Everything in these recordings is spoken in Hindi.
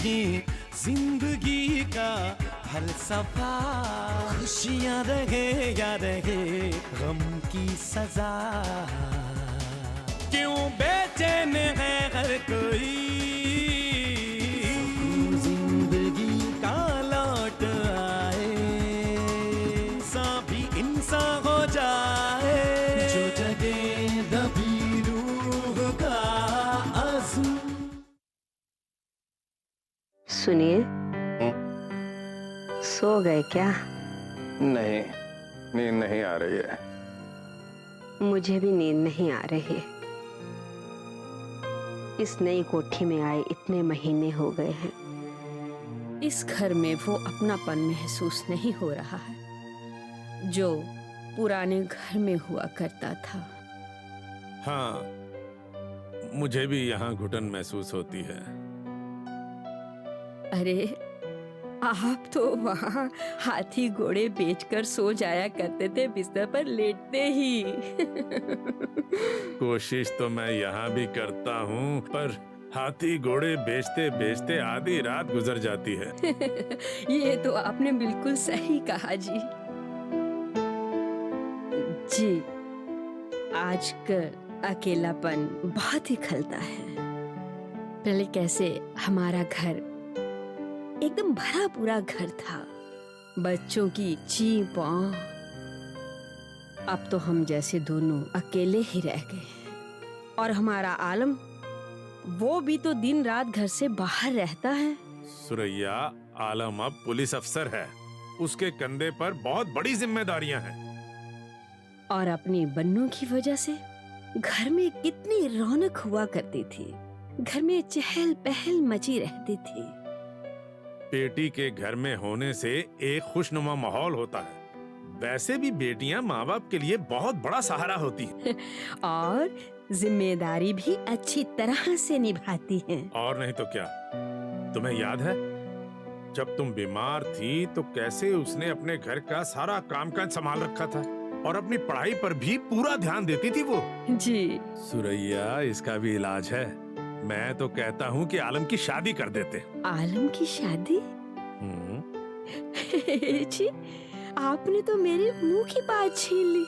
जिंदगी का फलसफा, खुशियाँ रहे या रहे गम की सजा, क्यों बेचैन है हर कोई, जिंदगी का लौट आए, इंसान भी इंसान हो जाए, जो जगे दबी रूह का आज़ू। सुनिए, सो गए क्या? नहीं, नींद नहीं आ रही है। मुझे भी नींद नहीं आ रही है। इस नई कोठी में आए इतने महीने हो गए हैं, इस घर में वो अपनापन महसूस नहीं हो रहा है जो पुराने घर में हुआ करता था। हाँ, मुझे भी यहाँ घुटन महसूस होती है। अरे, आप तो वहाँ हाथी घोड़े बेचकर सो जाया करते थे बिस्तर पर लेटते ही। कोशिश तो मैं यहाँ भी करता हूँ, पर हाथी घोड़े बेचते बेचते आधी रात गुजर जाती है। ये तो आपने बिल्कुल सही कहा जी। जी, आजकल अकेलापन बहुत ही खलता है। पहले कैसे हमारा घर एकदम भरा पूरा घर था, बच्चों की ची पां। अब तो हम जैसे दोनों अकेले ही रह गए हैं। और हमारा आलम, वो भी तो दिन रात घर से बाहर रहता है। सुरैया, आलम अब पुलिस अफसर है, उसके कंधे पर बहुत बड़ी जिम्मेदारियां हैं। और अपनी बन्नू की वजह से घर में कितनी रौनक हुआ करती थी, घर में चहल पहल मची रहती थी। बेटी के घर में होने से एक खुशनुमा माहौल होता है। वैसे भी बेटियां माँ बाप के लिए बहुत बड़ा सहारा होती हैं। और जिम्मेदारी भी अच्छी तरह से निभाती हैं। और नहीं तो क्या। तुम्हें याद है जब तुम बीमार थी तो कैसे उसने अपने घर का सारा कामकाज संभाल रखा था, और अपनी पढ़ाई पर भी पूरा ध्यान देती थी वो। जी सुरैया, इसका भी इलाज है। मैं तो कहता हूँ कि आलम की शादी कर देते। आलम की शादी? जी, आपने तो मेरे मुंह की बात छीन ली।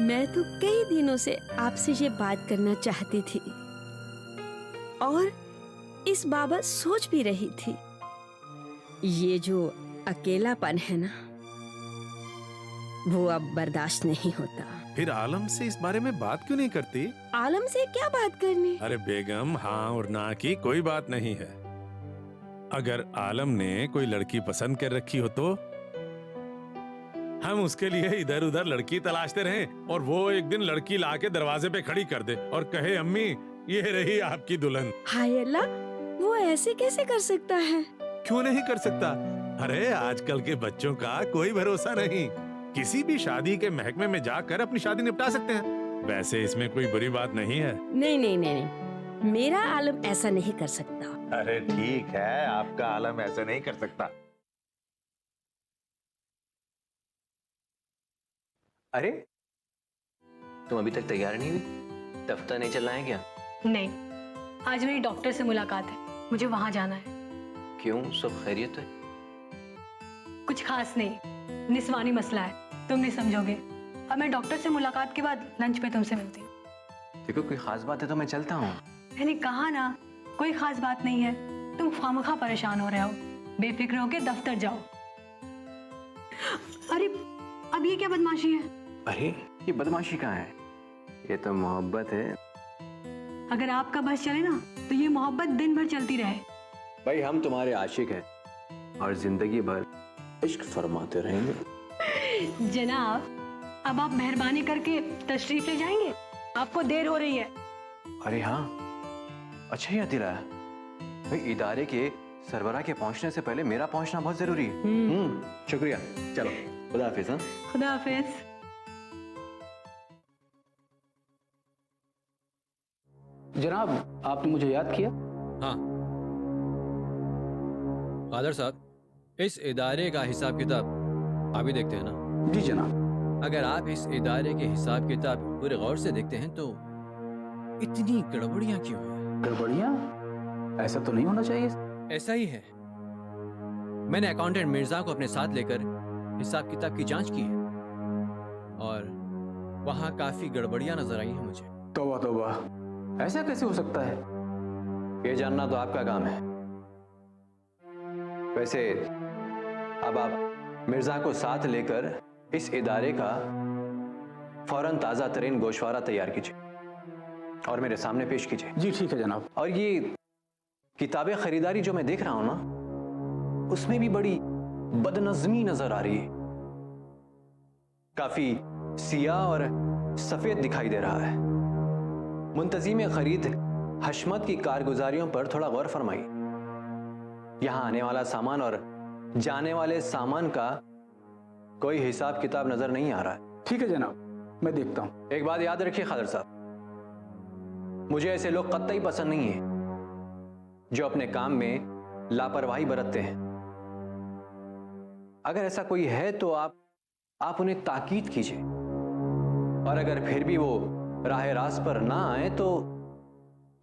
मैं तो कई दिनों से आपसे ये बात करना चाहती थी और इस बाबत सोच भी रही थी। ये जो अकेलापन है ना, वो अब बर्दाश्त नहीं होता। फिर आलम से इस बारे में बात क्यों नहीं करती? आलम से क्या बात करनी? अरे बेगम, हाँ और ना की कोई बात नहीं है। अगर आलम ने कोई लड़की पसंद कर रखी हो तो हम उसके लिए इधर उधर लड़की तलाशते रहें, और वो एक दिन लड़की लाके दरवाजे पे खड़ी कर दे और कहे, अम्मी ये रही आपकी दुल्हन। हाय अल्लाह, वो ऐसे कैसे कर सकता है? क्यों नहीं कर सकता? अरे आजकल के बच्चों का कोई भरोसा नहीं। किसी भी शादी के महकमे में जाकर अपनी शादी निपटा सकते हैं। वैसे इसमें कोई बुरी बात नहीं है। नहीं नहीं नहीं नहीं, मेरा आलम ऐसा नहीं कर सकता। अरे ठीक है, आपका आलम ऐसा नहीं कर सकता। अरे, तुम अभी तक तैयार नहीं हुई? दफ्तर नहीं चलना है क्या? नहीं, आज मेरी डॉक्टर से मुलाकात है, मुझे वहां जाना है। क्यों, सब खैरियत है? कुछ खास नहीं, निस्वानी मसला है, तुम नहीं समझोगे। अब मैं डॉक्टर से मुलाकात के बाद लंच पे तुमसे मिलती हूँ। देखो, कोई खास बात है तो मैं चलता हूँ। मैंने कहा ना, कोई खास बात नहीं है। तुम खामखा परेशान हो रहे हो, बेफिक्र होके दफ्तर जाओ। अरे, अब ये क्या बदमाशी है? अरे, ये बदमाशी कहाँ है? ये तो मोहब्बत है। अगर आपका बस चले ना तो ये मोहब्बत दिन भर चलती रहे। भाई, हम तुम्हारे आशिक हैं और जिंदगी भर इश्क फरमाते रहेंगे। जनाब, अब आप मेहरबानी करके तशरीफ ले जाएंगे, आपको देर हो रही है। अरे हाँ, अच्छा याद दिलाया। भाई, इदारे के सरबराह के पहुंचने से पहले मेरा पहुंचना बहुत जरूरी है। शुक्रिया। चलो, खुदा हाफिज। हाँ, खुदा हाफिज। जनाब, आपने मुझे याद किया? हाँ कादर साहब, इस इदारे का हिसाब किताब आप ही देखते हैं ना? जी जनाब। अगर आप इस इदारे के हिसाब किताब पूरे गौर से देखते हैं तो इतनी गड़बड़ियां क्यों हैं? गड़बड़ियाँ? ऐसा तो नहीं होना चाहिए। ऐसा ही है। मैंने अकाउंटेंट मिर्जा को अपने साथ लेकर हिसाब किताब की जांच की है और वहां काफी गड़बड़ियां नजर आई हैं मुझे। तौबा तौबा, ऐसा कैसे हो सकता है? ये जानना तो आपका काम है। वैसे अब आप मिर्जा को साथ लेकर इस इदारे का फौरन ताजा तरीन गोशवारा तैयार कीजिए और मेरे सामने पेश कीजिए। जी ठीक है जनाब। और ये किताबें खरीदारी जो मैं देख रहा हूं ना, उसमें भी बड़ी बदनज़मी नजर आ रही है। काफी सियाह और सफेद दिखाई दे रहा है। मुंतज़ीम खरीद हशमत की कारगुजारियों पर थोड़ा गौर फरमाइए। यहां आने वाला सामान और जाने वाले सामान का कोई हिसाब किताब नजर नहीं आ रहा है। ठीक है जनाब, मैं देखता हूं। एक बात याद रखिए खादर साहब, मुझे ऐसे लोग कतई पसंद नहीं है जो अपने काम में लापरवाही बरतते हैं। अगर ऐसा कोई है तो आप उन्हें ताकीद कीजिए, और अगर फिर भी वो राह रास्त पर ना आए तो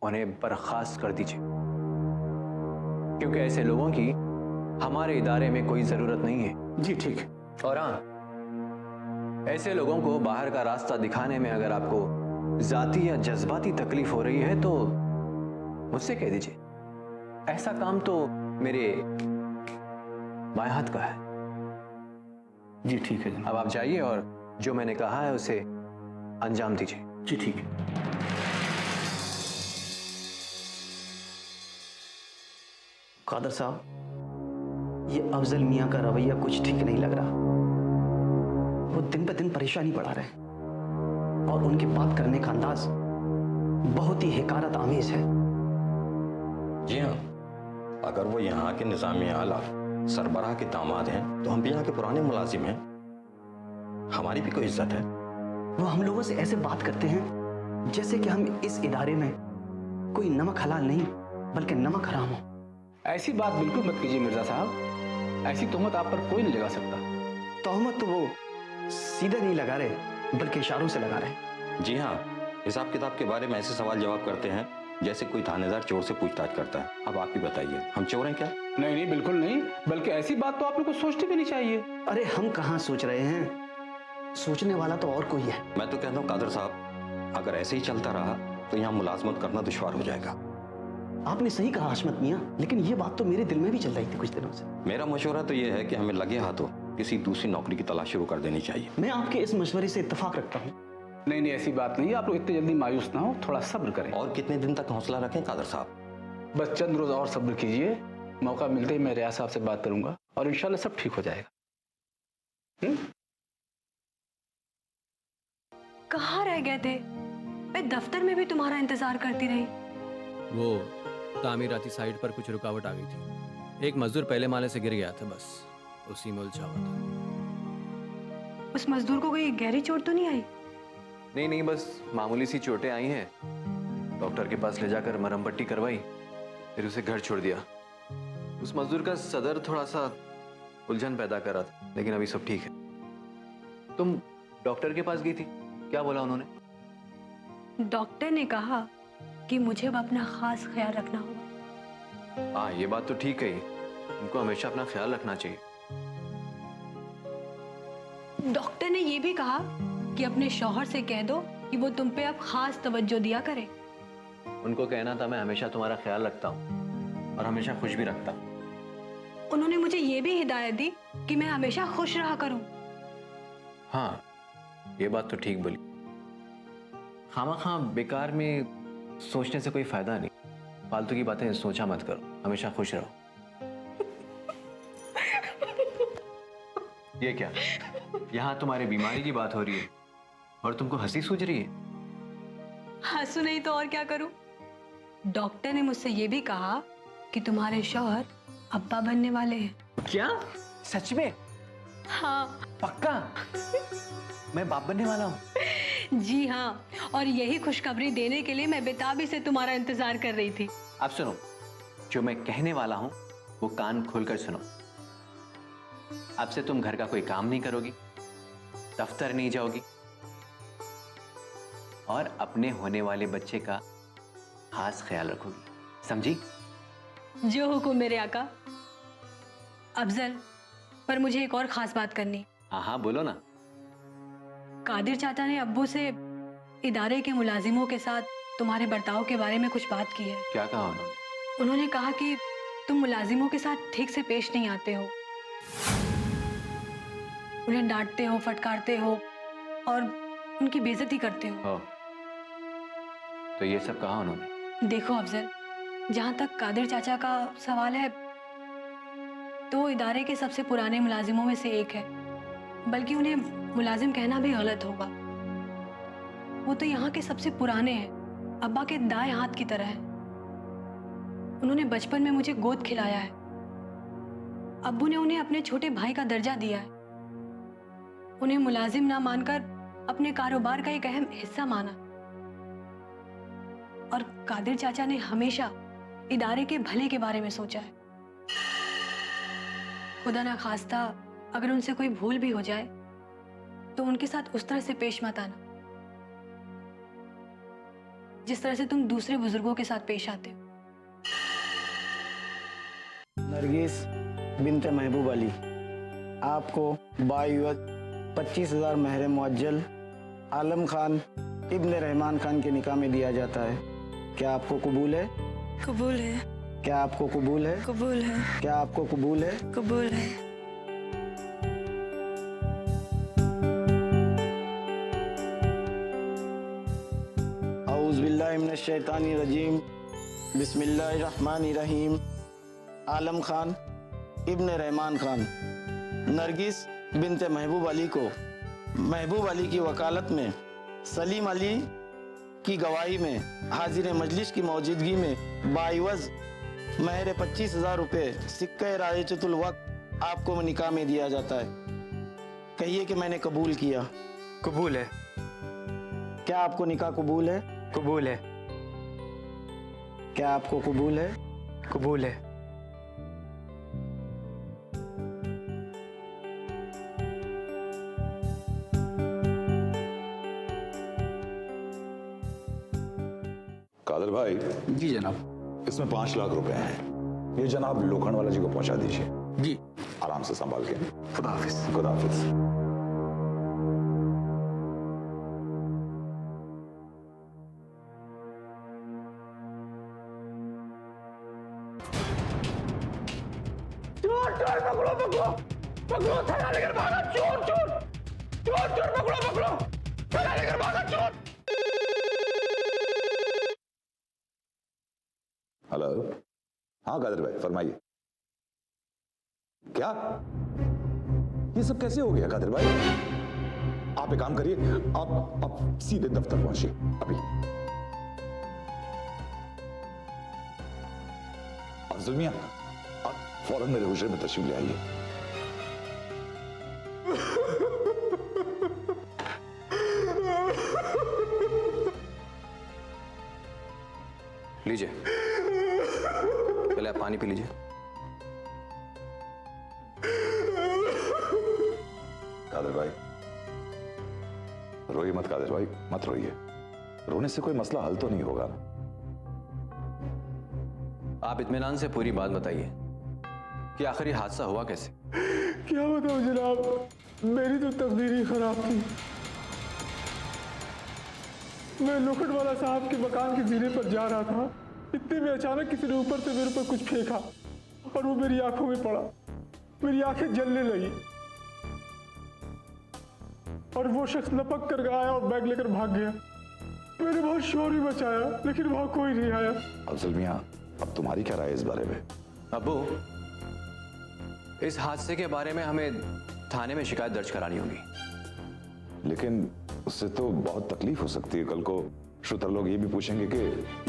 उन्हें बर्खास्त कर दीजिए, क्योंकि ऐसे लोगों की हमारे इदारे में कोई जरूरत नहीं है। जी ठीक है। और हाँ, ऐसे लोगों को बाहर का रास्ता दिखाने में अगर आपको जाती या जज्बाती तकलीफ हो रही है तो मुझसे कह दीजिए। ऐसा काम तो मेरे बाएं हाथ का है। जी ठीक है जनाब। अब आप जाइए और जो मैंने कहा है उसे अंजाम दीजिए। जी ठीक है। कादर साहब, ये अफजल मियाँ का रवैया कुछ ठीक नहीं लग रहा। वो दिन ब दिन परेशानी बढ़ा रहे हैं और उनके बात करने का अंदाज बहुत ही हिकारत आमेज है। जी हाँ, अगर वो यहाँ के निज़ामी आला सरबराह के दामाद हैं तो हम भी यहाँ के पुराने मुलाजिम हैं, हमारी भी कोई इज्जत है। वो हम लोगों से ऐसे बात करते हैं जैसे कि हम इस इदारे में कोई नमक हलाल नहीं बल्कि नमक हराम हो। ऐसी बात बिल्कुल मत कीजिए मिर्जा साहब, ऐसी तोहमत आप पर कोई नहीं लगा सकता। तोहमत तो वो सीधे नहीं लगा रहे बल्कि इशारों से लगा रहे। जी हाँ, हिसाब किताब के बारे में ऐसे सवाल जवाब करते हैं जैसे कोई थानेदार चोर से पूछताछ करता है। अब आप ही बताइए, हम चोर हैं क्या? नहीं नहीं, बिल्कुल नहीं, बल्कि ऐसी बात तो आप लोग को सोचनी भी नहीं चाहिए। अरे हम कहाँ सोच रहे हैं, सोचने वाला तो और कोई है। मैं तो कहता हूँ कादर साहब, अगर ऐसे ही चलता रहा तो यहाँ मुलाजमत करना दुश्वार हो जाएगा। आपने सही कहा हशमत मियाँ, लेकिन ये बात तो मेरे दिल में भी चल रही थी कुछ दिनों से। मेरा मशवरा तो ये है कि हमें लगे हाथों किसी दूसरी नौकरी की तलाश शुरू कर देनी चाहिए। मैं आपके इस मशवरे से इत्तेफाक रखता हूँ। नहीं नहीं, ऐसी बात नहीं है, आप लोग इतनी जल्दी मायूस ना हो, थोड़ा सब्र करें। और कितने दिन तक हौसला रखें कादर साहब? बस चंद रोज और सब्र कीजिए, मौका मिलते ही मैं रियाज साहब से बात करूंगा और इंशाल्लाह सब ठीक हो जाएगा। कहाँ रह गए थे? मैं दफ्तर में भी तुम्हारा इंतजार करती रही। वो तामीराती साइट पर कुछ रुकावट आ गई थी। एक मजदूर पहले माले से गिर गया था, बस उसी में उलझा हुआ था। उस मजदूर को कोई गहरी चोट तो नहीं आई? नहीं, बस मामूली सी चोटें आई हैं। डॉक्टर के पास ले जाकर मरहम पट्टी करवाई, फिर उसे घर छोड़ दिया। उस मजदूर का सदर थोड़ा सा उलझन पैदा कर रहा था, लेकिन अभी सब ठीक है। तुम डॉक्टर के पास गई थी, क्या बोला उन्होंने? डॉक्टर ने कहा कि मुझे अब अपना खास ख्याल रखना होगा। हाँ, ये बात तो ठीक कही, उनको हमेशा अपना ख्याल रखना चाहिए। डॉक्टर ने ये भी कहा कि अपने शौहर से कह दो कि वो तुम पे अब खास तवज्जो दिया करे। उनको कहना था मैं हमेशा तुम्हारा ख्याल रखता हूँ और हमेशा खुश भी रखता हूँ। उन्होंने मुझे ये भी हिदायत दी कि मैं हमेशा खुश रहा करूं। हाँ, ये बात तो ठीक बोली। खामा बेकार में सोचने से कोई फायदा नहीं। फालतू की बातें सोचा मत करो, हमेशा खुश रहो। ये क्या, यहाँ तुम्हारी बीमारी की बात हो रही है और तुमको हंसी सूझ रही है? हंसू नहीं तो और क्या करूं? डॉक्टर ने मुझसे ये भी कहा कि तुम्हारे शौहर अब्बा बनने वाले हैं। क्या? सच में? हाँ। पक्का? मैं बाप बनने वाला हूँ? जी हाँ, और यही खुशखबरी देने के लिए मैं बेताबी से तुम्हारा इंतजार कर रही थी। अब सुनो, जो मैं कहने वाला हूं वो कान खोलकर सुनो। अब से तुम घर का कोई काम नहीं करोगी, दफ्तर नहीं जाओगी और अपने होने वाले बच्चे का खास ख्याल रखोगी, समझी? जो हुकुम मेरे आका। अफजल, पर मुझे एक और खास बात करनी। हाँ हाँ बोलो ना। कादिर चाचा ने अब्बू से इदारे के मुलाजिमों के साथ तुम्हारे बर्ताव के बारे में कुछ बात की है। क्या कहा उन्होंने? उन्होंने कहा कि तुम मुलाजिमों के साथ ठीक से पेश नहीं आते हो, उन्हें डांटते हो, फटकारते हो और उनकी बेइज्जती करते हो। तो ये सब कहा उन्होंने? देखो अफजल, जहाँ तक कादिर चाचा का सवाल है तो वो इदारे के सबसे पुराने मुलाजिमों में से एक है, बल्कि उन्हें मुलाजिम कहना भी गलत होगा। वो तो यहाँ के सबसे पुराने हैं, अब्बा के दाएं हाथ की तरह हैं। उन्होंने बचपन में मुझे गोद खिलाया है। अब्बू ने उन्हें अपने छोटे भाई का दर्जा दिया है। उन्हें मुलाजिम ना मानकर अपने कारोबार का एक अहम हिस्सा माना। और कादिर चाचा ने हमेशा इदारे के भले के बारे में सोचा है। खुदा ना खास्ता अगर उनसे कोई भूल भी हो जाए तो उनके साथ उस तरह से पेश मत आना जिस तरह से तुम दूसरे बुजुर्गों के साथ पेश आते हो। नरगिस बिनते महबूब अली, आपको बाइवत 25,000 महर मुअज्जल आलम खान इब्न रहमान खान के निकाह में दिया जाता है। क्या आपको कबूल है? कबूल है। क्या आपको कबूल है? कबूल है। क्या आपको कबूल है? कबूल है। औज़ु बिल्लाहि मिनश शैतानिर रजीम, बिस्मिल्लाहिर रहमानिर रहीम। आलम खान इब्न रहमान खान नरगिस बिनते महबूब अली को महबूब अली की वकालत में सलीम अली की गवाही में हाजिर मजलिस की मौजूदगी में बाइवज़ महर 25,000 रुपये सिक्के रायचतुल वक्त आपको निकाह में दिया जाता है। कहिए कि मैंने कबूल किया। कबूल है। क्या आपको निकाह कबूल है? कबूल है। क्या आपको कबूल है? कबूल है। कादर भाई। जी जनाब। इसमें 5 लाख रुपए हैं, ये जनाब लोखंडवाला जी को पहुंचा दीजिए। जी। आराम से संभाल के। खुदा हाफिज। खुदा हाफिज। चोर चोर पकड़ो पकड़ो पकड़ो, थैला लेकर भागा। चोर चोर चोर चोर पकड़ो पकड़ो, थैला लेकर भागा चोर। हेलो। हाँ कादर भाई फरमाइए। क्या ये सब कैसे हो गया कादर भाई? आप एक काम करिए, आप सीधे दफ्तर पहुंचिए अभी। अफजल मियां, आप फौरन मेरे हुजरे में तशरीफ ले आइए। लीजिए, पहले आप पानी पी लीजिए। कादर भाई रोइए मत, कादर भाई मत रोइए। रोने से कोई मसला हल तो नहीं होगा ना। आप इत्मीनान से पूरी बात बताइए कि आखिर ये हादसा हुआ कैसे? क्या बताऊं जनाब, मेरी तो तकदीर ही खराब थी। मैं लोखंडवाला साहब के मकान के जीने पर जा रहा था, इतने में अचानक किसी ने ऊपर से मेरे ऊपर कुछ फेंका और वो मेरी आंखों में पड़ा। मेरी आंखें जलने लगी और वो शख्स लपक कर आया और बैग लेकर भाग गया। मैंने बहुत शोर भी मचाया लेकिन वहां कोई नहीं आया। अफजल मियां, अब तुम्हारी क्या राय है इस बारे में? अब्बू, इस हादसे के बारे में हमें थाने में शिकायत दर्ज करानी होगी। लेकिन उससे तो बहुत तकलीफ हो सकती है। कल को श्रोता लोग ये भी पूछेंगे कि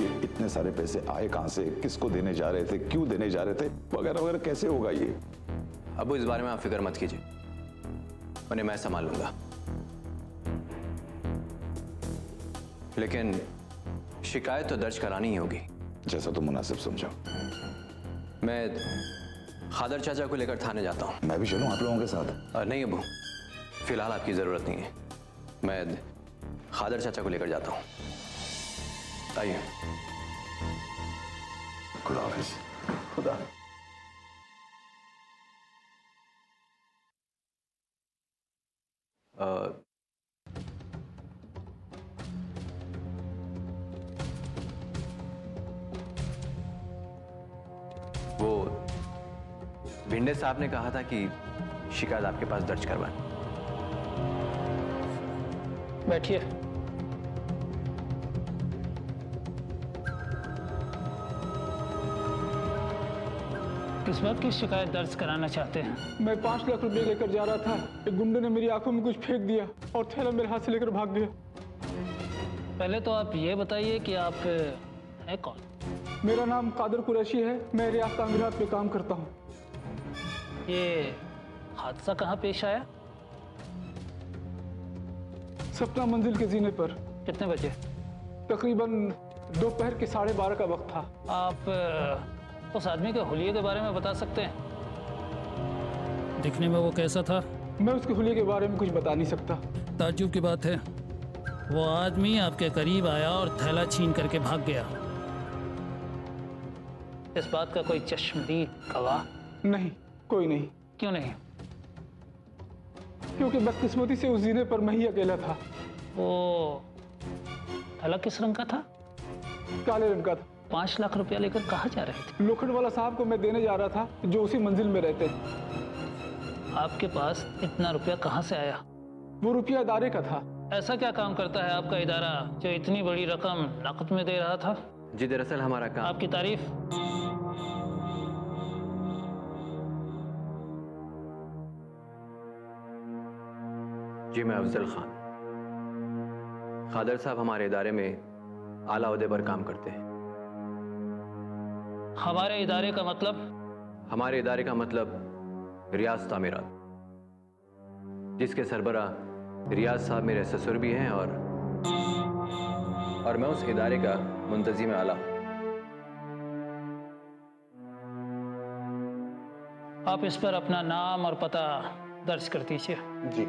ये इतने सारे पैसे आए कहां से, किसको देने जा रहे थे, क्यों देने जा रहे थे, वगैरह वगैरह। कैसे होगा ये? अब्बू, इस बारे में आप फिक्र मत कीजिए, उन्हें मैं संभाल लूंगा। लेकिन शिकायत तो दर्ज करानी ही होगी। जैसा तुम मुनासिब समझो। मैं खादर चाचा को लेकर थाने जाता हूँ। मैं भी चलूं आप लोगों के साथ? नहीं अब्बू, फिलहाल आपकी जरूरत नहीं है। मैं खादर चाचा को लेकर जाता हूँ। आइए। खुदा हाफिज। खुदा। वो भिंडे साहब ने कहा था कि शिकायत आपके पास दर्ज करवाएं। बैठिए। किस बात की शिकायत दर्ज कराना चाहते हैं? मैं 5 लाख रुपए लेकर जा रहा था, एक गुंडे ने मेरी आंखों में कुछ फेंक दिया और थैला मेरे हाथ से लेकर भाग गया। पहले तो आप ये बताइए कि आप हैं कौन? मेरा नाम कादर कुरैशी है, मैं रियासत अमीरात में काम करता हूँ। ये हादसा कहाँ पेश आया? सपना मंजिल के जीने पर। कितने बजे? तकरीबन दोपहर के 12:30 का वक्त था। आप उस आदमी के हुलिये के बारे में बता सकते हैं? दिखने में वो कैसा था? मैं उसके हुलिये के बारे में कुछ बता नहीं सकता। ताज्जुब की बात है, वो आदमी आपके करीब आया और थैला छीन करके भाग गया। इस बात का कोई चश्मदीद गवाह? नहीं, कोई नहीं। क्यों नहीं? क्योंकि बदकिस्मती से उस जीने पर मैं ही अकेला था। वो थैला किस रंग का था? काले रंग का था। 5 लाख रुपया लेकर कहाँ जा रहे थे? लोखंड वाला साहब को मैं देने जा रहा था, जो उसी मंजिल में रहते हैं। आपके पास इतना रुपया कहाँ से आया? वो रुपया इदारे का था। ऐसा क्या काम करता है आपका इदारा जो इतनी बड़ी रकम नकद में दे रहा था? जी दरअसल हमारा काम। आपकी तारीफ? जी मैं अफजल खान। खादर साहब हमारे इदारे में आला ओहदे पर काम करते हैं। हमारे इदारे का मतलब? हमारे इदारे का मतलब रियासत अमीरात, जिसके सरबरा रियाज साहब मेरे ससुर भी हैं और मैं उस इदारे का मुंतजिम आला। आप इस पर अपना नाम और पता दर्ज कर दीजिए। जी।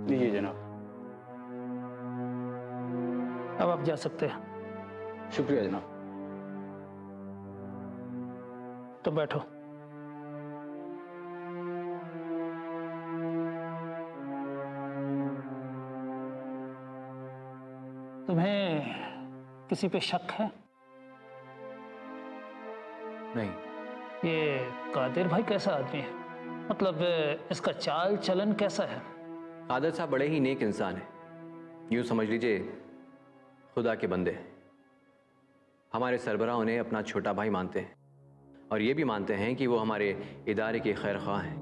लीजिए जनाब। अब आप जा सकते हैं। शुक्रिया जनाब। तो बैठो। तुम्हें किसी पे शक है? नहीं। ये कादिर भाई कैसा आदमी है? मतलब इसका चाल चलन कैसा है? कादर साहब बड़े ही नेक इंसान हैं। यूं समझ लीजिए खुदा के बंदे हैं। हमारे सरबराह उन्हें अपना छोटा भाई मानते हैं और ये भी मानते हैं कि वो हमारे इदारे के खैर ख्वाह हैं।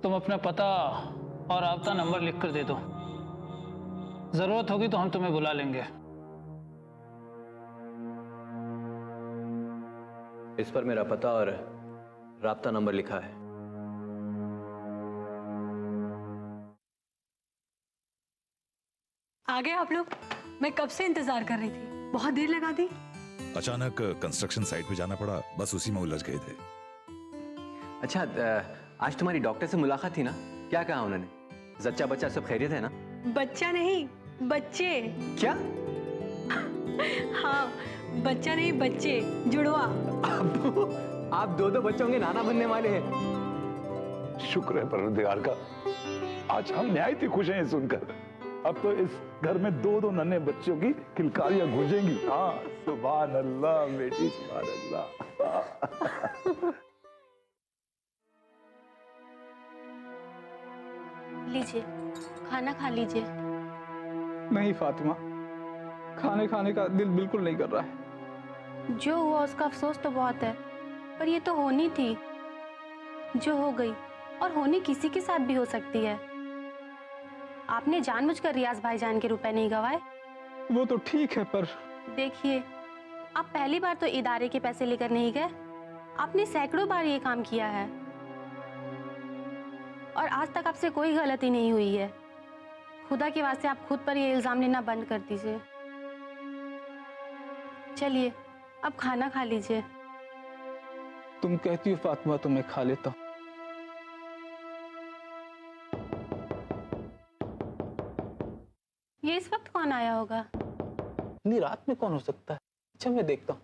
तुम अपना पता और राब्ता नंबर लिख कर दे दो। जरूरत होगी तो हम तुम्हें बुला लेंगे। इस पर मेरा पता और राब्ता नंबर लिखा है। आ गए आप लोग? मैं कब से इंतजार कर रही थी, बहुत देर लगा दी। अचानक कंस्ट्रक्शन साइट पे जाना पड़ा, बस उसी में उलझ गए थे। अच्छा, आज तुम्हारी डॉक्टर से मुलाकात थी ना? क्या कहा उन्होंने? जच्चा बच्चा सब खैरियत है ना? बच्चा नहीं, बच्चे। क्या? हाँ, बच्चा नहीं, बच्चे, जुड़वा। आप दो बच्चों के नाना बनने वाले हैं। शुक्र है परवरदिगार का, आज हम निहायत ही खुश हैं सुनकर। अब तो इस घर में 2 नन्हे बच्चों की किलकारियां गूंजेंगी। हाँ, सुभान अल्लाह बेटी, सुभान अल्लाह। लीजिए, खाना खा लीजिए। नहीं फातिमा, खाने का दिल बिल्कुल नहीं कर रहा है। जो हुआ उसका अफसोस तो बहुत है, पर ये तो होनी थी। जो हो गई, और होनी किसी के साथ भी हो सकती है। आपने जानबूझकर रियाज भाईजान के रुपए नहीं गवाए। वो तो ठीक है, पर देखिए, आप पहली बार तो इदारे के पैसे लेकर नहीं गए, आपने सैकड़ों बार ये काम किया है और आज तक आपसे कोई गलती नहीं हुई है। खुदा के वास्ते आप खुद पर ये इल्जाम लेना बंद कर दीजिए। चलिए, अब खाना खा लीजिए। तुम कहती हो फातिमा तो मैं खा लेता हूँ, ये इस वक्त कौन आया होगा? इतनी रात में कौन हो सकता है? अच्छा मैं देखता हूँ।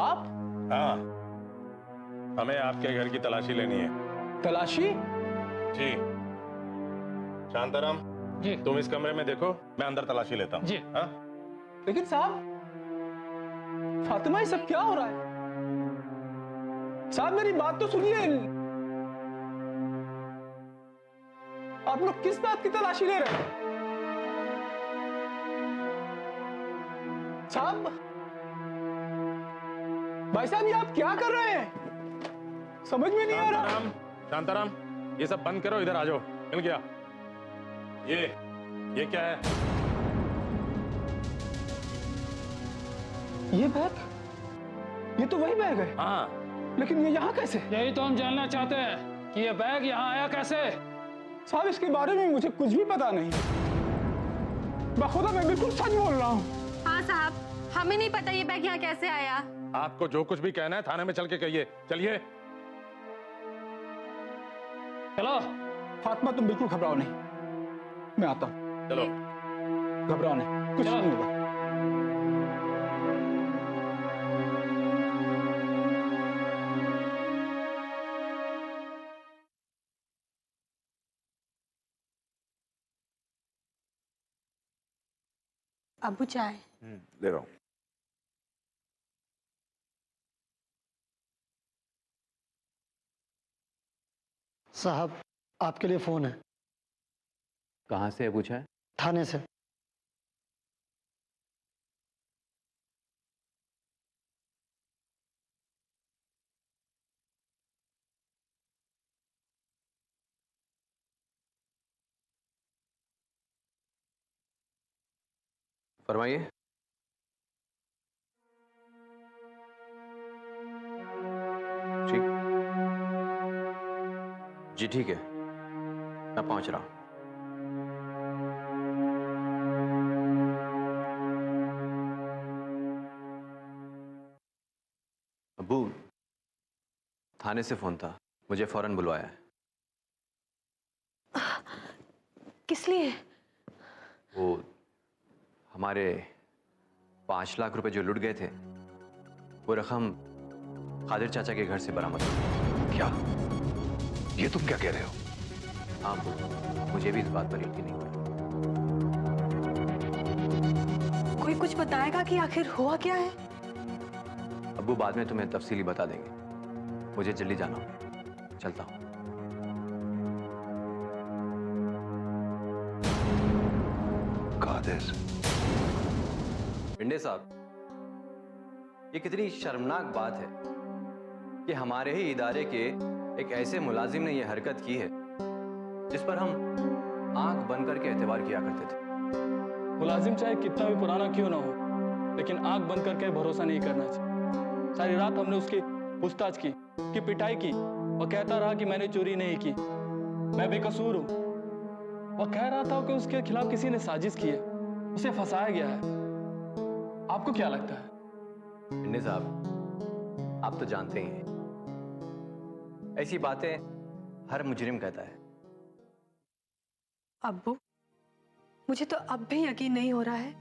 आप? हाँ, हमें आपके घर की तलाशी लेनी है। तलाशी? जी। शांताराम जी। तुम इस कमरे में देखो, मैं अंदर तलाशी लेता हूँ। जी। हाँ? लेकिन साहब, फातिमा ये सब क्या हो रहा है? साहब मेरी बात तो सुनिए। आप लोग किस बात की तलाशी ले रहे हैं? साहब, भाई साहब ये आप क्या कर रहे हैं? समझ में नहीं आ रहा। शांताराम, शांताराम, ये सब बंद करो, इधर आ जाओ। मिल गया। ये क्या है? ये बैग? ये तो वही बैग है। हाँ। लेकिन ये यहाँ कैसे? यही तो हम जानना चाहते हैं कि ये बैग यहाँ आया कैसे। साहब इसके बारे में मुझे कुछ भी पता नहीं। बखुदा मैं बिल्कुल सच बोल रहा हूँ। हाँ साहब, हमें नहीं पता ये बैग यहाँ कैसे आया। आपको जो कुछ भी कहना है थाने में चल के कहिए। चलिए। चलो। फातिमा तुम बिल्कुल घबराओ नहीं, मैं आता हूँ। चलो। घबराओ नहीं, कुछ नहीं होगा। अबू चाय। ले रहा हूँ। साहब आपके लिए फोन है। कहाँ से पूछा है? थाने से। फरमाइए। ठीक। जी ठीक है, मैं पहुंच रहा हूं। अब्बू, थाने से फोन था, मुझे फौरन बुलवाया है। किस लिए? वो हमारे 5 लाख रुपए जो लुट गए थे, वो रकम कादिर चाचा के घर से बरामद हुई। क्या? ये तुम क्या कह रहे हो? हाँ अब्बू, मुझे भी इस बात पर यकीन नहीं हुआ। कोई कुछ बताएगा कि आखिर हुआ क्या है? अब्बू बाद में तुम्हें तफसीली बता देंगे। मुझे जल्दी जाना होगा, चलता हूँ। कादिर। पिंडे साहब, ये कितनी शर्मनाक बात है कि हमारे ही इदारे के एक ऐसे मुलाजिम ने यह हरकत की है जिस पर हम आंख बंद करके एतबार किया करते थे। मुलाजिम चाहे कितना भी पुराना क्यों ना हो, लेकिन आंख बंद करके भरोसा नहीं करना चाहिए। सारी रात हमने उसकी पूछताछ की, उसकी पिटाई की। वह कहता रहा कि मैंने चोरी नहीं की, मैं बेकसूर हूं। वह कह रहा था कि उसके खिलाफ किसी ने साजिश की है, उसे फंसाया गया है। आपको क्या लगता है? पिंडे साहब, आप तो जानते ही हैं, ऐसी बातें हर मुजरिम कहता है। अब्बू, मुझे तो अब भी यकीन नहीं हो रहा है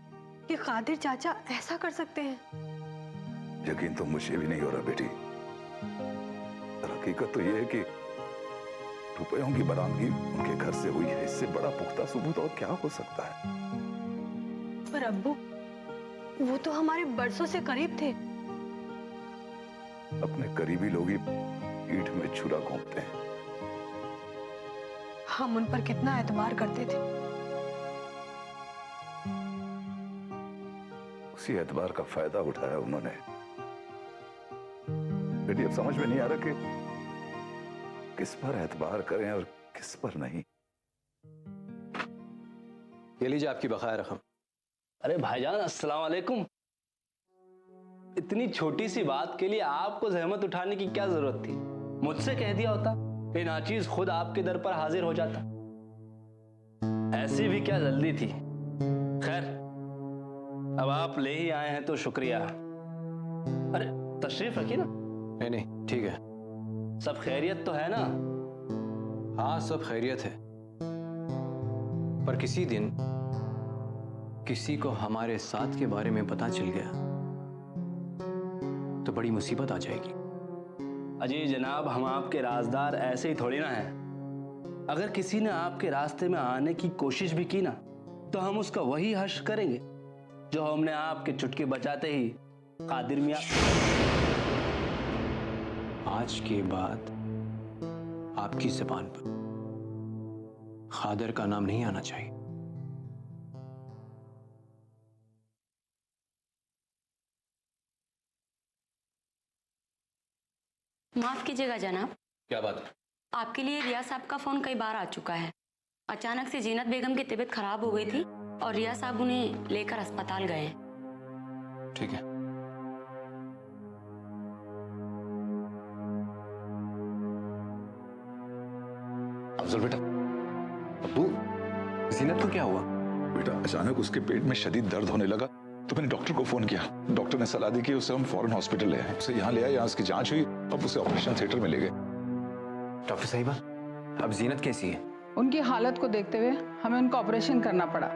कि कादिर चाचा ऐसा कर सकते हैं। यकीन तो मुझे भी नहीं हो रहा बेटी। हकीकत तो यह है कि रुपयों की बरामदगी उनके घर से हुई है। इससे बड़ा पुख्ता सबूत और क्या हो सकता है? पर अब्बू, वो तो हमारे बरसों से करीब थे। अपने करीबी लोग ही पीठ में छुरा घोंपते हैं। हम उन पर कितना एतबार करते थे। उसी एतबार का फायदा उठाया उन्होंने। बेटी अब समझ में नहीं आ रहा कि किस पर एतबार करें और किस पर नहीं। ये लीजिए आपकी बकाया रकम। अरे भाईजान, अस्सलाम वालेकुम। इतनी छोटी सी बात के लिए आपको जहमत उठाने की क्या जरूरत थी? मुझसे कह दिया होता कि नाचीज खुद आपके दर पर हाजिर हो जाता। ऐसी भी क्या जल्दी थी। खैर, अब आप ले ही आए हैं तो शुक्रिया। अरे तशरीफ रखिए ना। नहीं नहीं ठीक है। सब खैरियत तो है ना? हाँ सब खैरियत है, पर किसी दिन किसी को हमारे साथ के बारे में पता चल गया तो बड़ी मुसीबत आ जाएगी। अजी जनाब, हम आपके राजदार ऐसे ही थोड़ी ना हैं। अगर किसी ने आपके रास्ते में आने की कोशिश भी की ना, तो हम उसका वही हश्र करेंगे जो हमने आपके चुटकी बचाते ही कादिर मियां। आज के बाद आपकी जुबान पर खादर का नाम नहीं आना चाहिए। माफ कीजिएगा जनाब, क्या बात है? आपके लिए रिया साहब का फोन कई बार आ चुका है। अचानक से जीनत बेगम की तबीयत खराब हो गई थी और रिया साहब उन्हें लेकर अस्पताल गए हैं। ठीक है। अफजल बेटा, अब्बू, जीनत को क्या हुआ? बेटा अचानक उसके पेट में शदीद दर्द होने लगा तो मैंने डॉक्टर को फोन किया। डॉक्टर ने सलाह दी कि उसे हम फौरन हॉस्पिटल ले आए। उसे यहाँ ले आए, यहाँ उसकी जांच हुई, अब उसे ऑपरेशन थिएटर में ले गए। डॉक्टर साहिबा, अब जीनत कैसी है? उनकी हालत को देखते हुए हमें उनका ऑपरेशन करना पड़ा।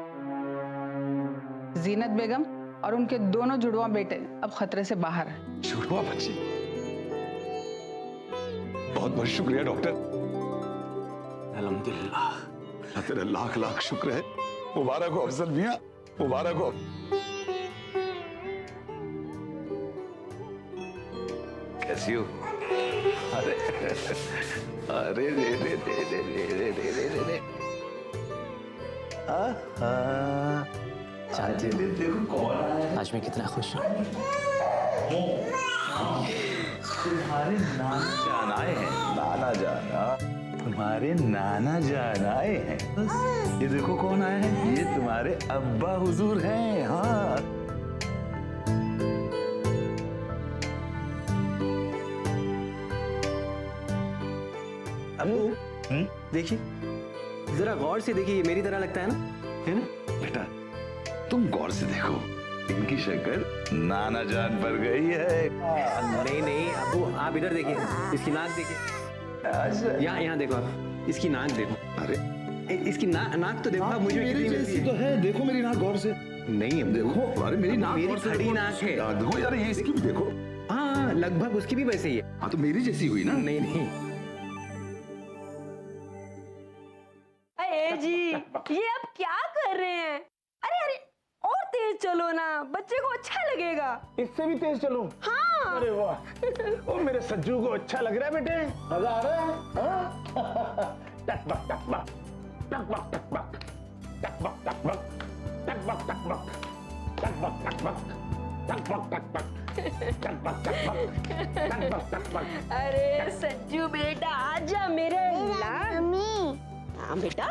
जीनत बेगम और उनके दोनों जुड़वा बेटे अब खतरे से बाहर हैं। जुड़वा बच्ची? बहुत बहुत शुक्रिया डॉक्टर। अल्हम्दुलिल्लाह। तेरा लाख लाख शुक्र है। मुबारक हो अफजल मियां, मुबारक हो। कैसी हो? अरे अरे रे रे रे रे रे रे रे रे रे रे। जानते हो देखो कौन आया है। आज मैं कितना खुश हूँ। तुम्हारे नाना जान आए हैं। नाना जाना, तुम्हारे नाना जान आए हैं। ये देखो कौन आया है, ये तुम्हारे अब्बा हुजूर हैं। हाँ अब्बू, देखिए जरा गौर से देखिए, ये मेरी तरह लगता है ना? है ना बेटा, तुम गौर से देखो, इनकी शक्ल नाना जान पर गई है। नहीं नहीं अब्बू, आप इधर देखिए, इसकी नाक देखिए। यहाँ देखो आप, इसकी नाक देखो। अरे इसकी नाक तो देखो आप, मुझे मेरी जैसी तो है। देखो मेरी नाक गौर से। नहीं अब देखो, अरे मेरी नाक मेरी गौर से खड़ी देखो। नाक है। देखो यार, ये इसकी भी देखो। हाँ लगभग उसकी भी वैसे ही है। हाँ तो मेरी जैसी हुई ना। नहीं नहीं अरे जी, ये आप क्या कर रहे हैं? अरे अरे और तेज चलो ना, बच्चे को अच्छा लगेगा। इससे भी तेज चलो? हाँ। अरे वाह, ओ मेरे सज्जू को अच्छा लग रहा है बेटे, मजा आ रहा है। हाँ? टकबक टकबक टकबक टकबक टकबक टकबक टकबक टकबक टकबक टकबक टकबक टकबक टकबक टकबक टकबक टकबक। अरे सज्जू बेटा आजा मेरे हाँ बेटा।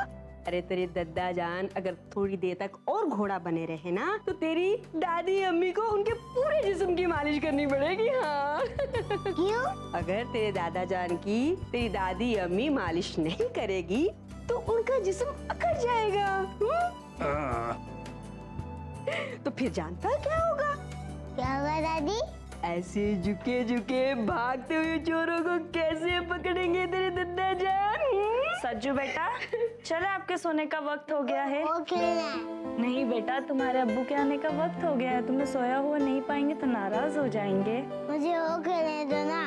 अरे तेरे दद्दा जान अगर थोड़ी देर तक और घोड़ा बने रहे ना, तो तेरी दादी अम्मी को उनके पूरे जिस्म की मालिश करनी पड़ेगी। हाँ क्यों? अगर तेरे दादा जान की तेरी दादी अम्मी मालिश नहीं करेगी तो उनका जिस्म अकड़ जाएगा। तो फिर जानता क्या होगा? क्या होगा दादी? ऐसे झुके झुके भागते हुए चोरों को कैसे पकड़ेंगे तेरे दद्दा जान? सज्जू बेटा, चलो आपके सोने का वक्त हो गया है। नहीं बेटा, तुम्हारे अब्बू के आने का वक्त हो गया है। तुम्हें सोया हुआ नहीं पाएंगे तो नाराज हो जाएंगे। मुझे वो खेलने दो ना।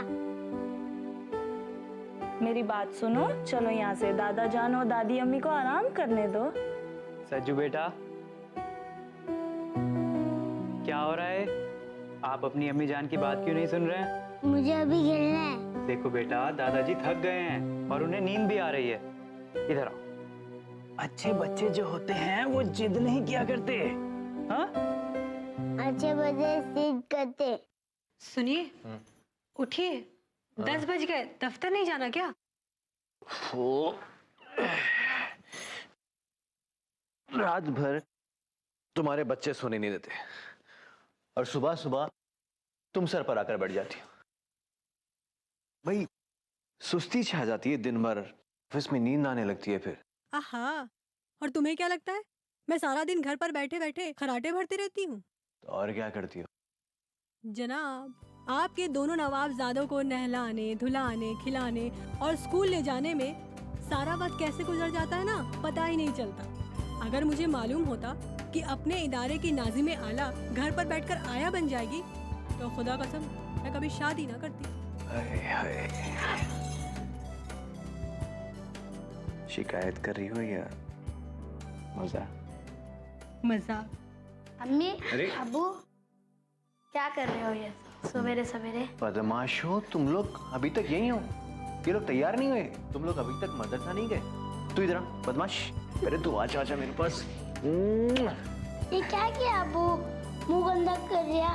मेरी बात सुनो, चलो यहाँ से। दादा जान और दादी अम्मी को आराम करने दो। सज्जू बेटा, क्या हो रहा है? आप अपनी अम्मी जान की बात क्यों नहीं सुन रहे हैं? मुझे अभी खेलना है। देखो बेटा, दादाजी थक गए हैं और उन्हें नींद भी आ रही है। इधर आओ। अच्छे बच्चे जो होते हैं वो जिद नहीं किया करते। हाँ? अच्छे बच्चे जिद करते। सुनिए, उठिए, 10 बज गए, दफ्तर नहीं जाना क्या? रात भर तुम्हारे बच्चे सोने नहीं देते और सुबह सुबह तुम सर पर आकर बैठ जाती हो। भाई सुस्ती छा जाती है दिन भर, ऑफिस में नींद आने लगती है फिर। आहा, और तुम्हें क्या लगता है मैं सारा दिन घर पर बैठे बैठे खराटे भरती रहती हूँ? तो और क्या करती हो? जनाब, आपके दोनों नवाबजादों को नहलाने, धुलाने, खिलाने और स्कूल ले जाने में सारा वक्त कैसे गुजर जाता है ना, पता ही नहीं चलता। अगर मुझे मालूम होता कि अपने इदारे की नाज़िम आला घर पर बैठकर आया बन जाएगी, तो खुदा कसम मैं कभी शादी ना करती। शिकायत कर रही हो या मजाक? अम्मी, अरे। अबू, क्या कर रहे हो ये सवेरे सवेरे? बदमाश हो तुम लोग, अभी तक यही हो? ये लोग तैयार नहीं हुए? तुम लोग अभी तक मदरसा नहीं गए? तू इधर आ, बदमाश। अरे तू आजा आजा मेरे पास। ये क्या किया अबू? मुंह गंदा कर दिया,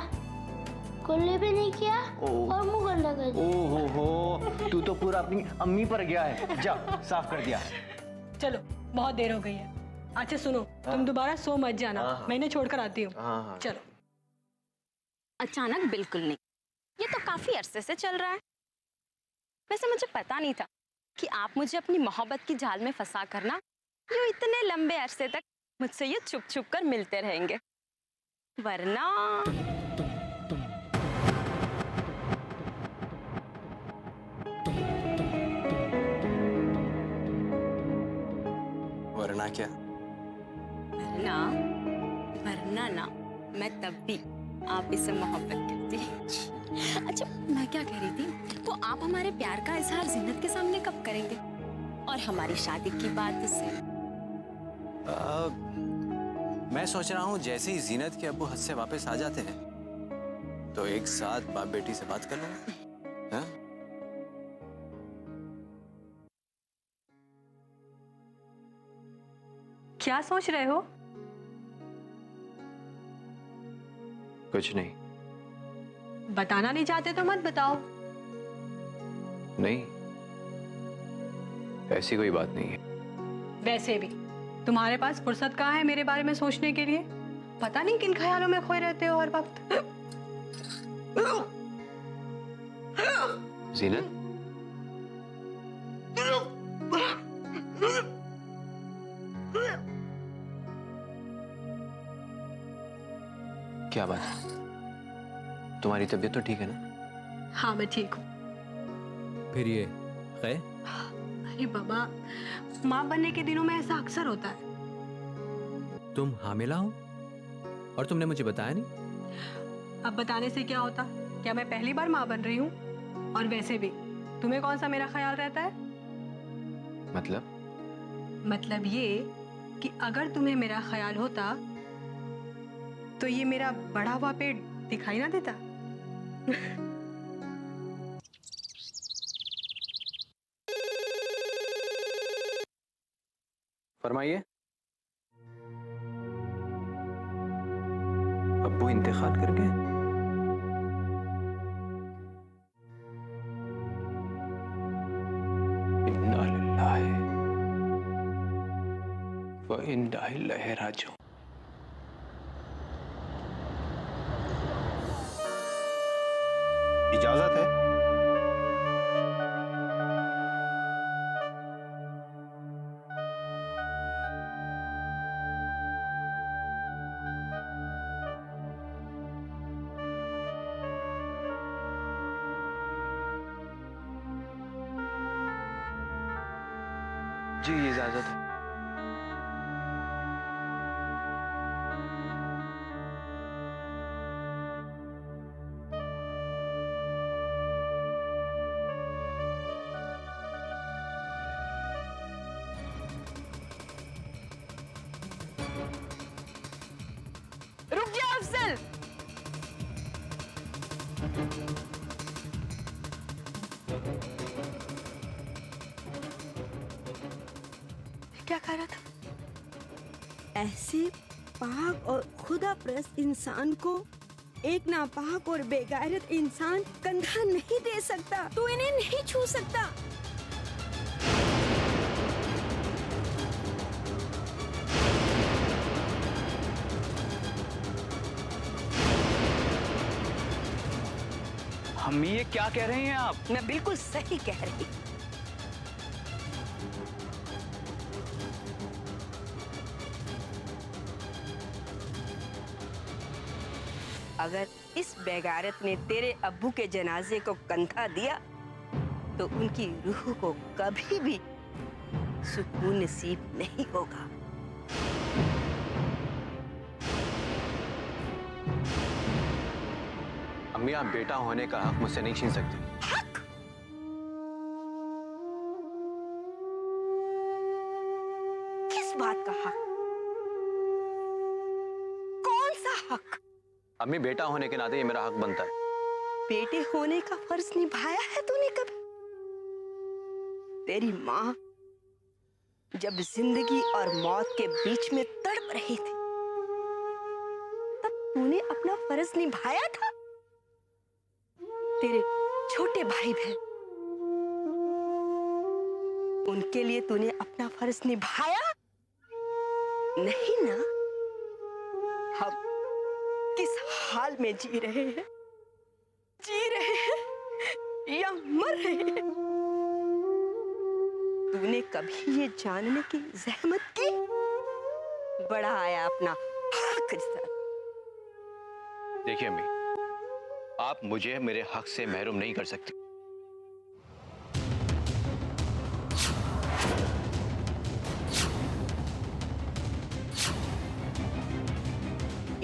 कुल्ले भी नहीं किया और मुंह गंदा कर दिया। ओ हो, तू तो पूरा अपनी अम्मी पर गया है। जा साफ कर दिया। चलो बहुत देर हो गई है। अच्छा सुनो, तुम दोबारा सो मत जाना, मैं इन्हें छोड़कर आती हूँ। चलो। अचानक बिल्कुल नहीं, ये तो काफी अरसे से चल रहा है। वैसे मुझे पता नहीं था कि आप मुझे अपनी मोहब्बत की जाल में फंसा कर ना यूं इतने लंबे अरसे तक मुझसे ये छुप छुप कर मिलते रहेंगे, वरना वरना क्या? वरना ना मैं तब भी आप इससे मोहब्बत करती। अच्छा मैं क्या कह रही थी, तो आप हमारे प्यार का इजहार जीनत के सामने कब करेंगे और हमारी शादी की बात उससे? मैं सोच रहा हूँ जैसे ही जीनत के अब्बू हज से वापस आ जाते हैं तो एक साथ बाप बेटी से बात कर लूंगा। हाँ? क्या सोच रहे हो? कुछ नहीं। बताना नहीं चाहते तो मत बताओ। नहीं, ऐसी कोई बात नहीं है। वैसे भी तुम्हारे पास फुर्सत कहाँ है मेरे बारे में सोचने के लिए? पता नहीं किन ख्यालों में खोए रहते हो हर वक्त। जीनत, क्या बात है? तुम्हारी तबीयत तो ठीक है ना? हाँ मैं ठीक हूँ। फिर ये खैर? अरे बाबा, माँ बनने के दिनों में ऐसा अक्सर होता है। तुम हामिला हो और तुमने मुझे बताया नहीं? अब बताने से क्या होता? क्या मैं पहली बार माँ बन रही हूँ? और वैसे भी तुम्हें कौन सा मेरा ख्याल रहता है? मतलब ये कि अगर तुम्हें मेरा ख्याल होता तो ये मेरा बढ़ा हुआ पेट दिखाई ना देता। फरमाइए। अब्बू इंतकाल कर गए? इन्ना लिल्लाहि व इन्ना इलैहि राजिऊन। इजाजत है? जी इजाजत है। रुक जा अफजल। क्या कर रहा था? ऐसे पाक और खुदा परस्त इंसान को एक नापाक और बेगैरत इंसान कंधा नहीं दे सकता। तू इन्हें नहीं छू सकता। अम्मी ये क्या कह रही हैं आप? मैं बिल्कुल सही कह रही। अगर इस बेगारत ने तेरे अब्बू के जनाजे को कंधा दिया तो उनकी रूह को कभी भी सुकून नसीब नहीं होगा। अम्मी, आप बेटा होने का हक मुझसे नहीं छीन सकती। हक? किस बात का हक? कौन सा हक? अम्मी, बेटा होने के नाते ये मेरा हक बनता है। बेटे होने का फर्ज निभाया है तूने कभी? तेरी माँ जब जिंदगी और मौत के बीच में तड़प रही थी तब तूने अपना फर्ज निभाया था? तेरे छोटे भाई बहन, उनके लिए तूने अपना फर्ज निभाया नहीं ना? हम किस हाल में जी रहे हैं? जी रहे हैं या मर रहे हैं? तूने कभी ये जानने की जहमत की? बड़ा आया अपना हक रिश्ता। देखिए अम्मी, आप मुझे मेरे हक से महरूम नहीं कर सकती।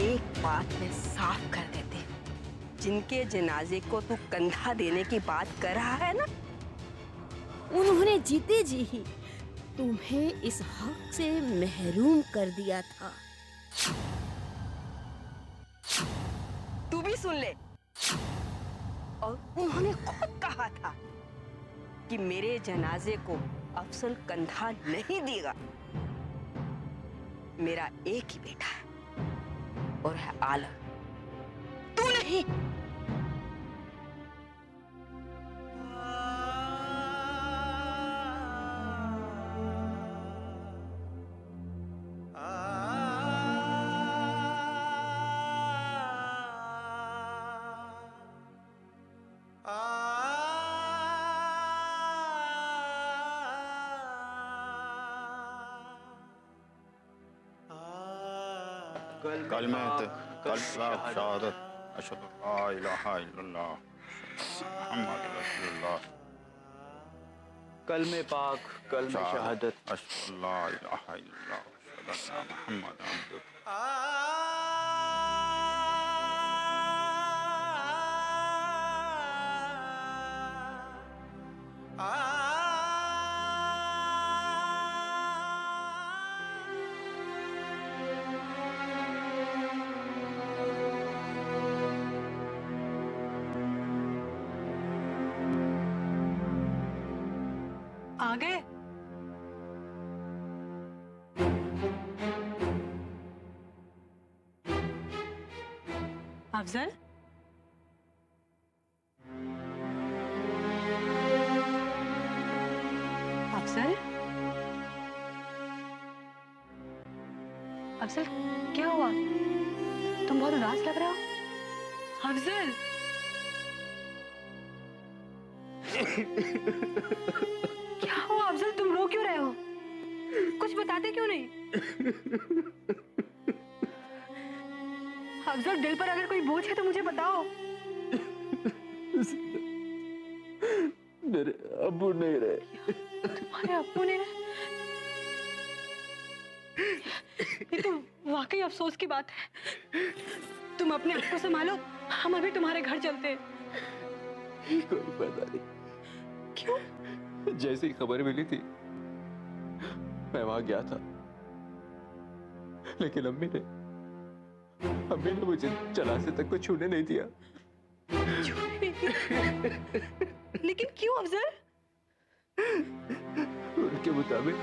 एक बात मैं साफ कर देती हूँ, जिनके जनाजे को तू कंधा देने की बात कर रहा है ना, उन्होंने जीते जी ही तुम्हें इस हक से महरूम कर दिया था। तू भी सुन ले। और उन्होंने खुद कहा था कि मेरे जनाजे को अफजल कंधा नहीं देगा। मेरा एक ही बेटा है और है आलम, तू नहीं। शहादत अशहदु ला इलाहा इल्लल्लाह मुहम्मद रसूलुल्लाह। कलमे पाक, कलमे शहादत, अशहदु ला इलाहा इल्लल्लाह अशहदु अन्ना मुहम्मद अब्दुहु। आ गए? अफजल, अफजल, अफजल, क्या हुआ? तुम बहुत उदास लग रहे हो। अफजल, क्या हुआ अफजल? तुम रो क्यों रहे हो? कुछ बताते क्यों नहीं? अफजल, दिल पर अगर कोई बोझ है तो मुझे बताओ। मेरे अब्बू नहीं रहे। तुम्हारे अब्बू नहीं रहे? ये तो वाकई अफसोस की बात है। तुम अपने आप को संभालो, हम अभी तुम्हारे घर चलते हैं। कोई पता नहीं क्यों? जैसे ही खबर मिली थी मैं वहां गया था, लेकिन अम्मी ने मुझे जनाजे तक को छूने नहीं दिया। लेकिन क्यों अफजल? उनके मुताबिक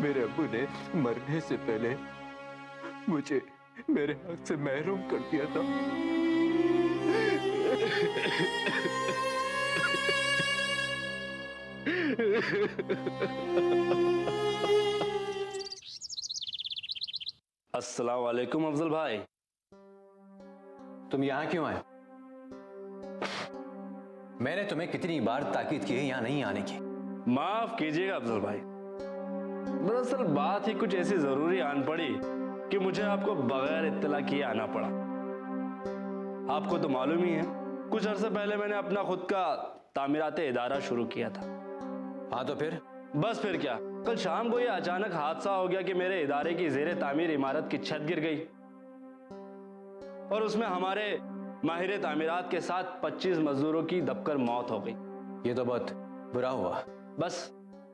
मेरे अब्बू ने मरने से पहले मुझे मेरे हक से महरूम कर दिया था। अस्सलाम वालेकुम अफजल भाई। तुम यहाँ क्यों आए? मैंने तुम्हें कितनी बार ताकीद की है यहाँ नहीं आने की। माफ कीजिएगा अफजल भाई, दरअसल बात ही कुछ ऐसी जरूरी आन पड़ी कि मुझे आपको बगैर इत्तला किए आना पड़ा। आपको तो मालूम ही है, कुछ अरसे पहले मैंने अपना खुद का तामीराते इदारा शुरू किया था। हाँ तो फिर? बस फिर क्या, कल शाम को ये अचानक हादसा हो गया कि मेरे इदारे की जेरे तामीर इमारत की छत गिर गई और उसमें हमारे माहिर तामीरात के साथ 25 मजदूरों की दबकर मौत हो गई। ये तो बहुत बुरा हुआ। बस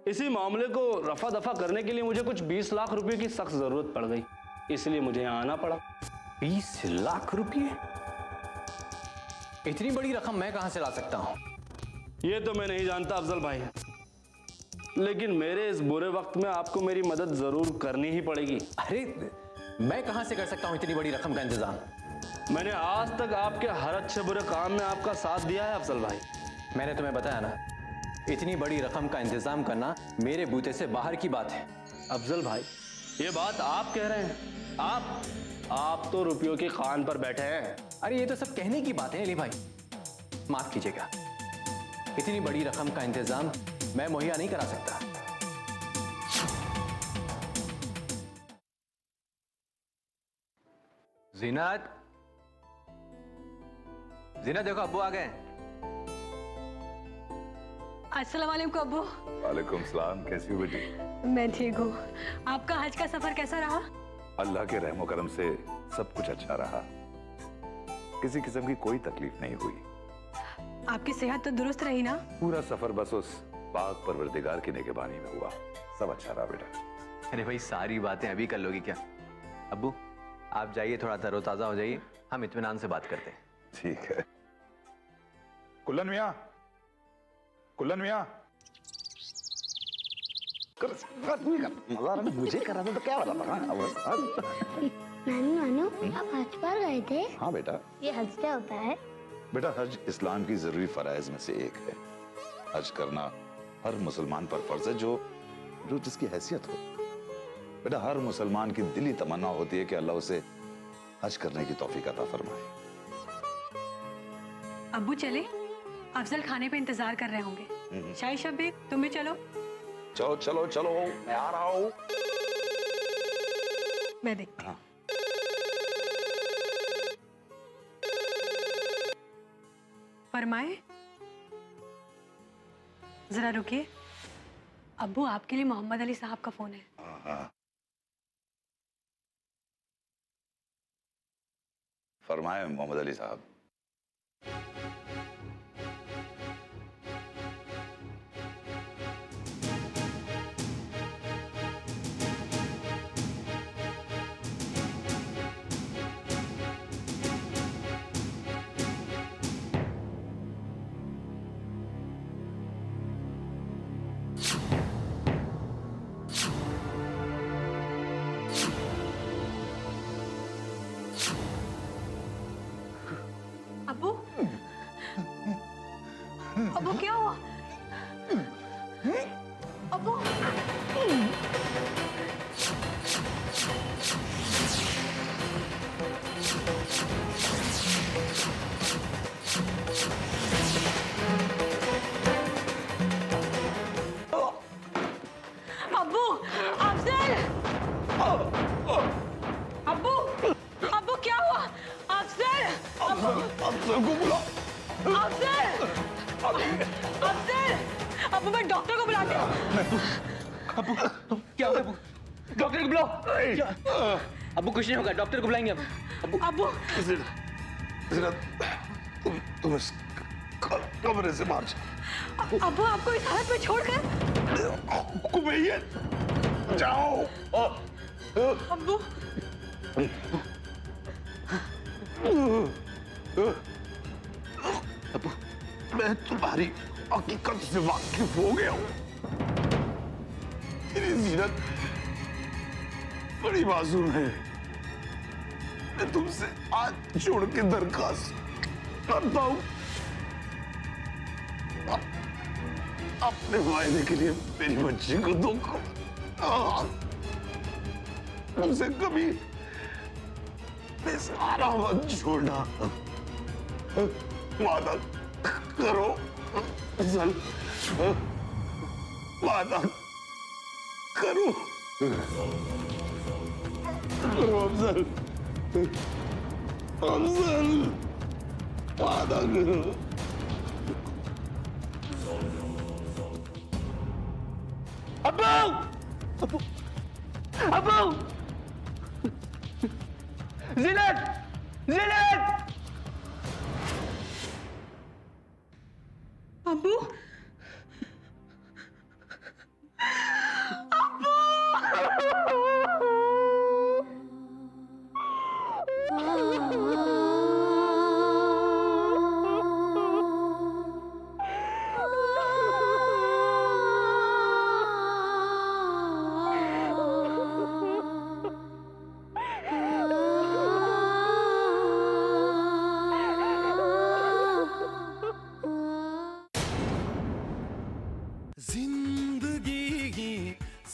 इसी मामले को रफा दफा करने के लिए मुझे कुछ 20 लाख रुपए की सख्त जरूरत पड़ गई, इसलिए मुझे यहाँ आना पड़ा। 20 लाख रुपए? इतनी बड़ी रकम मैं कहां से ला सकता हूं? ये तो मैं नहीं जानता अफजल भाई, लेकिन मेरे इस बुरे वक्त में आपको मेरी मदद जरूर करनी ही पड़ेगी। अरे मैं कहां से कर सकता हूं इतनी बड़ी रकम का इंतजाम? मैंने आज तक आपके हर अच्छे बुरे काम में आपका साथ दिया है अफजल भाई। मैंने तुम्हें बताया ना, इतनी बड़ी रकम का इंतजाम करना मेरे बूते से बाहर की बात है। अफजल भाई, ये बात आप कह रहे हैं? आप तो रुपयों की खान पर बैठे हैं। अरे ये तो सब कहने की बात है अली भाई, माफ कीजिएगा, इतनी बड़ी रकम का इंतजाम मैं मुहैया नहीं करा सकता। जीनत, जीनत देखो अब्बू आ गए। अस्सलाम वालेकुम अब्बू। वालेकुम सलाम, कैसी हो बेटी? मैं ठीक हूँ। आपका हज का सफर कैसा रहा? अल्लाह के रहमो करम से सब कुछ अच्छा रहा, किसी किस्म की कोई तकलीफ नहीं हुई। आपकी सेहत तो दुरुस्त रही ना? पूरा सफर बस उस पाक परवरदिगार की निगहबानी में हुआ, सब अच्छा रहा बेटा। अरे भाई सारी बातें अभी कर लोगी क्या? अब्बू आप जाइए, थोड़ा तरोताजा हो जाइए, हम इत्मीनान से बात करते हैं। ठीक है। कुल्लन मियां, कुल्लन मियां। मजा मुझे करा था तो क्या वाला था? नानू आप हज पर गए थे? हाँ बेटा। ये हज क्या होता है? बेटा हज इस्लाम की जरूरी फराइज में से एक है। हज करना हर मुसलमान पर फर्ज है जो जिसकी हैसियत हो। बेटा हर मुसलमान की दिली तमन्ना होती है कि अल्लाह उसे हज करने की तौफीक अता फरमाए। अब्बू चले, अफजल खाने पे इंतजार कर रहे होंगे। शाही शब्बीर तुम भी चलो। चलो चलो चलो, मैं आ रहा हूँ। मैं देखती हूँ। फरमाए। जरा रुकिए, अब्बू आपके लिए मोहम्मद अली साहब का फोन है। फरमाए मोहम्मद अली साहब। अब्बू, अब्बू क्या हुआ? अब्बू, अब्बू, अफजल, अब्बू, अब्बू क्या हुआ? अफजल, अफजल को बुला। अफजल, अफजल, अब्बू मैं डॉक्टर को बुलाती हूँ। अब्बू क्या हुआ? अब्बू डॉक्टर को बुलाओ। अब्बू कुछ नहीं होगा, डॉक्टर को बुलाएंगे। अब्बू अब्बू तुम इस कमरे से बाहर अब्बू आपको इस हालत में छोड़कर कुबैया जाओ। अब्बू अब्बू मैं तुम्हारी हकीकत से वाकिफ हो गया हूँ। मेरी जीनत बड़ी मासूम है। मैं तुमसे हाथ जोड़ के दरखास्त करता हूँ, अपने वायदे के लिए मेरी बच्ची को धोखा मुझसे कभी बेसहारा मत छोड़ना। वादा करो अफजल, वादा करो अफजल, अफजल। अब्बू अब्बू अब्बू जिनत जिनत अबू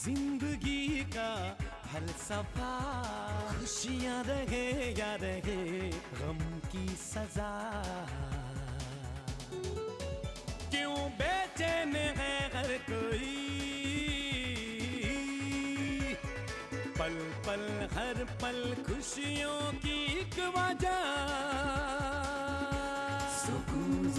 जिंदगी का फलसफा खुशियां रहे या रहे गम की सजा क्यों बेचैन है हर कोई पल पल हर पल खुशियों की एक वजह सुकून